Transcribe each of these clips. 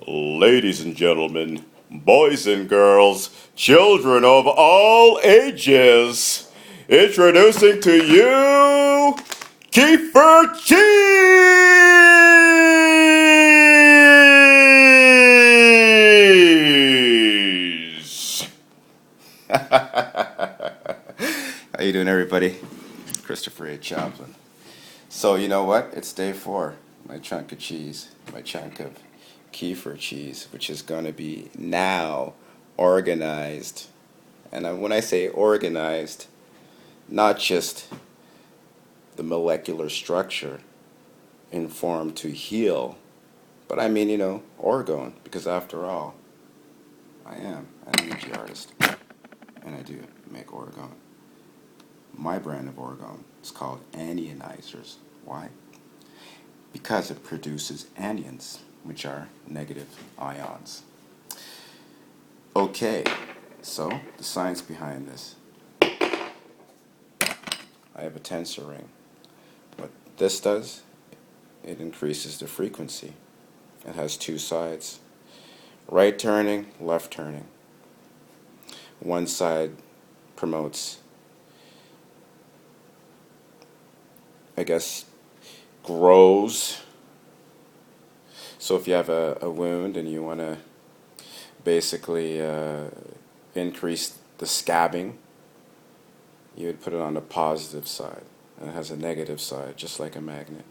Ladies and gentlemen, boys and girls, children of all ages, introducing to you Kefir cheese! How you doing, everybody? Christopher A. Chaplin. So you know what? It's day 4. My chunk of cheese, my chunk of Kefir cheese, which is going to be now organized. And when I say organized, not just the molecular structure informed to heal, but I mean, orgone, because after all, I am an energy artist, and I do make orgone. My brand of orgone is called anionizers. Why? Because it produces anions, which are negative ions. Okay, so the science behind this. I have a tensor ring. What this does, it increases the frequency. It has 2 sides. Right turning, left turning. One side promotes, grows. So if you have a wound and you want to basically increase the scabbing, you would put it on the positive side. And it has a negative side, just like a magnet.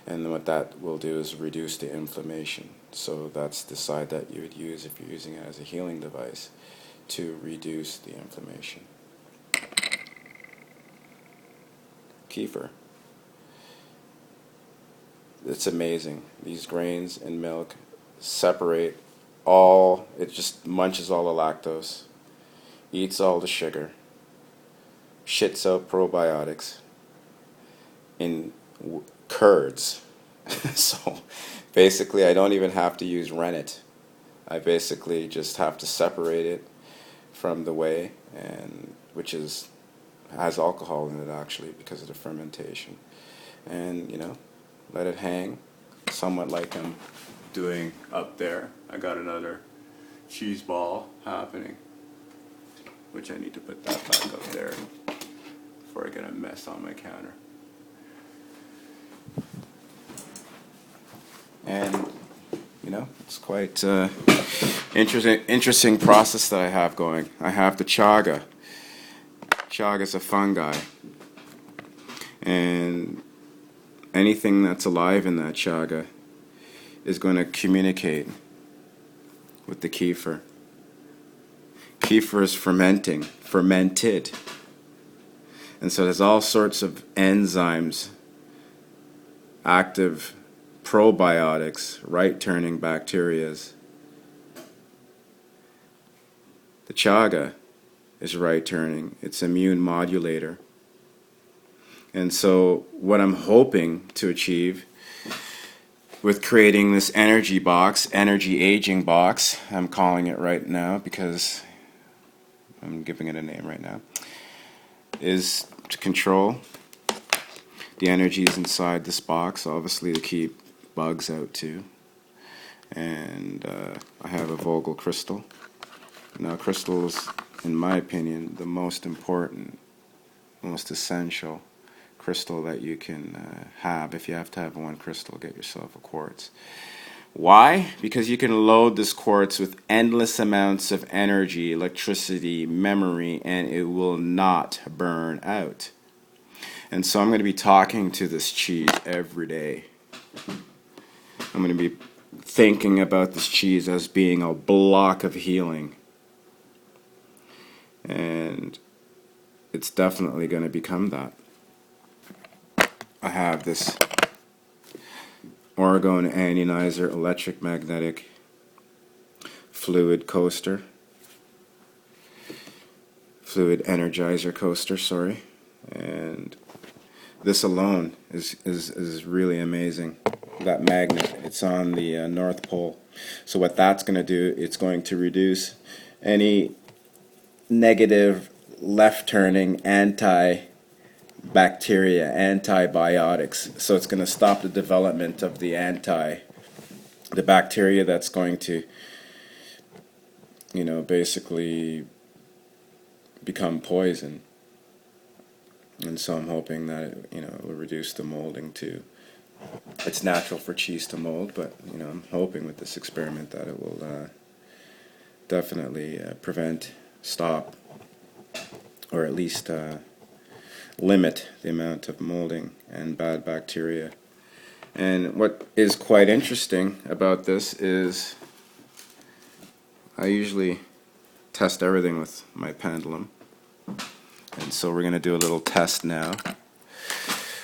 And then what that will do is reduce the inflammation. So that's the side that you would use if you're using it as a healing device to reduce the inflammation. Kefir. It's amazing. These grains in milk separate all, it just munches all the lactose, eats all the sugar, shits out probiotics in curds. So basically I don't even have to use rennet. I basically just have to separate it from the whey, and which has alcohol in it actually because of the fermentation. And let it hang, somewhat like I'm doing up there. I got another cheese ball happening, which I need to put that back up there before I get a mess on my counter. And it's quite interesting process that I have going. I have the chaga. Chaga is a fungi, and anything that's alive in that chaga is going to communicate with the kefir. Kefir is fermented. And so there's all sorts of enzymes, active probiotics, right-turning bacterias. The chaga is right-turning. It's immune modulator. And so what I'm hoping to achieve with creating this energy box, energy aging box, I'm calling it right now because I'm giving it a name right now, is to control the energies inside this box, obviously to keep bugs out too. And I have a Vogel crystal. Now crystals, in my opinion, the most important, most essential crystal that you can have. If you have to have one crystal, get yourself a quartz. Why? Because you can load this quartz with endless amounts of energy, electricity, memory, and it will not burn out. And so I'm going to be talking to this cheese every day. I'm going to be thinking about this cheese as being a block of healing. And it's definitely going to become that. I have this Orgone Antionizer electromagnetic fluid energizer coaster, sorry. And this alone is really amazing. That magnet, it's on the North Pole. So what that's going to do, it's going to reduce any negative left-turning bacteria, antibiotics. So it's going to stop the development of the the bacteria that's going to, basically become poison. And so I'm hoping that it will reduce the molding to. It's natural for cheese to mold, but I'm hoping with this experiment that it will definitely prevent, stop, or at least limit the amount of molding and bad bacteria. And what is quite interesting about this is I usually test everything with my pendulum. And so we're going to do a little test now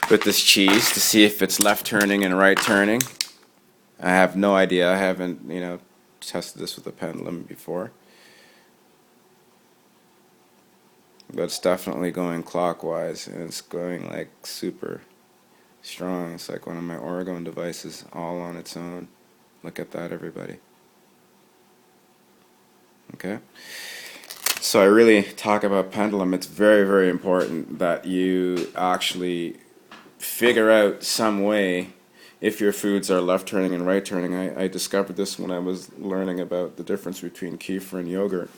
with this cheese to see if it's left turning and right turning. I have no idea. I haven't, tested this with a pendulum before. But it's definitely going clockwise, and it's going like super strong. It's like one of my Orgone devices all on its own. Look at that, everybody. Okay? So I really talk about pendulum. It's very, very important that you actually figure out some way if your foods are left turning and right turning. I discovered this when I was learning about the difference between kefir and yogurt.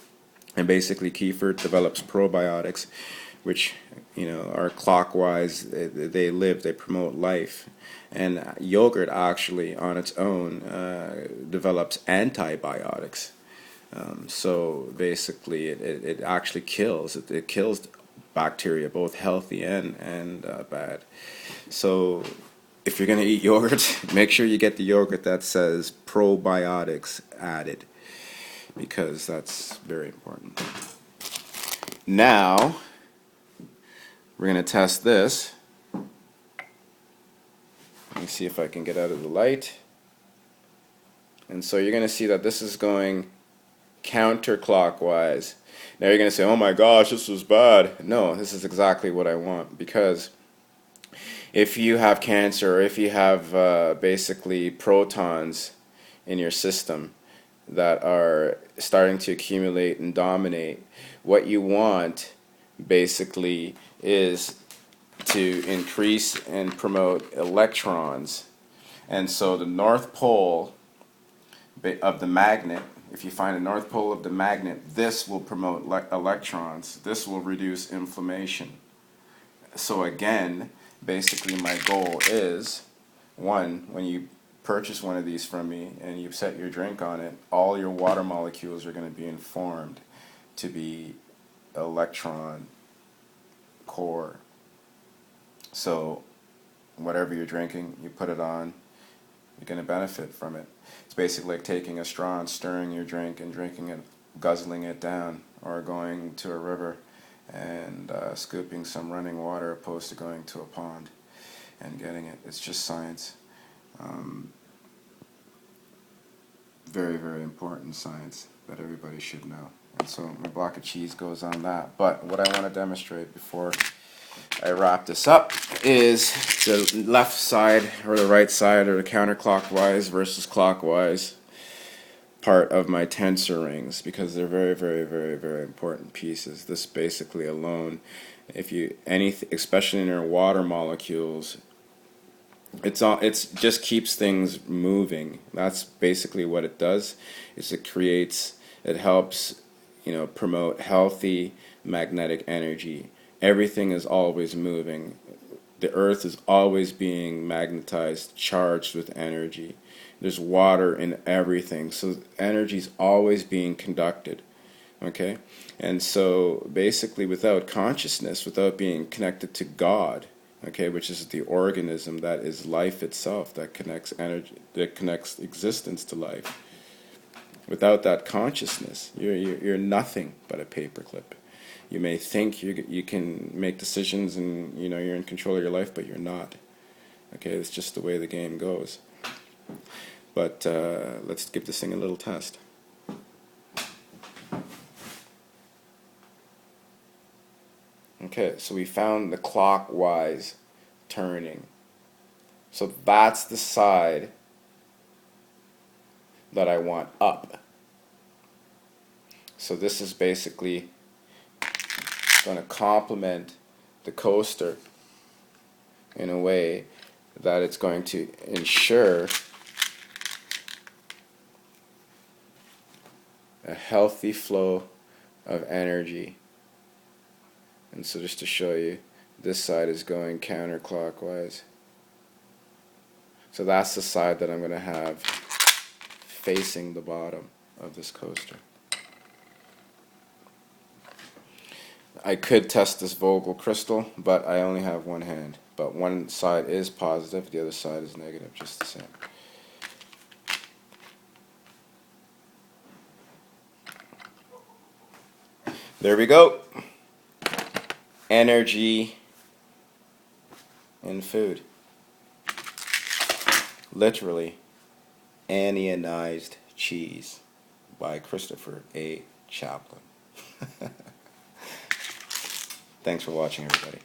And basically kefir develops probiotics, which are clockwise. They live, they promote life. And yogurt actually on its own develops antibiotics. So basically it actually kills. It kills bacteria, both healthy and bad. So if you're going to eat yogurt, make sure you get the yogurt that says probiotics added, because that's very important. Now, we're going to test this. Let me see if I can get out of the light. And so you're going to see that this is going counterclockwise. Now you're going to say, oh my gosh, this was bad. No, this is exactly what I want, because if you have cancer, or if you have basically protons in your system that are starting to accumulate and dominate, what you want basically is to increase and promote electrons. And so the north pole of the magnet, if you find a north pole of the magnet, this will promote electrons. This will reduce inflammation. So again, basically my goal is, one, when you purchase one of these from me and you set your drink on it, all your water molecules are going to be informed to be electron core. So whatever you're drinking, you put it on, you're going to benefit from it. It's basically like taking a straw and stirring your drink and drinking it, guzzling it down, or going to a river and scooping some running water opposed to going to a pond and getting it. It's just science. Very, very important science that everybody should know. And so my block of cheese goes on that. But what I want to demonstrate before I wrap this up is the left side or the right side, or the counterclockwise versus clockwise part of my tensor rings, because they're very, very, very, very important pieces. This basically alone, if you especially in your water molecules, it's just keeps things moving. That's basically what it does. Is it helps promote healthy magnetic energy. Everything is always moving. The earth is always being magnetized, charged with energy. There's water in everything, so energy is always being conducted. Okay? And so basically without consciousness, without being connected to God, okay, which is the organism that is life itself, that connects energy, that connects existence to life. Without that consciousness, you're nothing but a paperclip. You may think you can make decisions and you're in control of your life, but you're not. Okay, it's just the way the game goes. But let's give this thing a little test. Okay, so we found the clockwise turning. So that's the side that I want up. So this is basically going to complement the coaster in a way that it's going to ensure a healthy flow of energy. And so just to show you, this side is going counterclockwise. So that's the side that I'm going to have facing the bottom of this coaster. I could test this Vogel crystal, but I only have one hand. But one side is positive, the other side is negative, just the same. There we go. Energy in food. Literally, ionized cheese by Christopher A. Chaplin. Thanks for watching, everybody.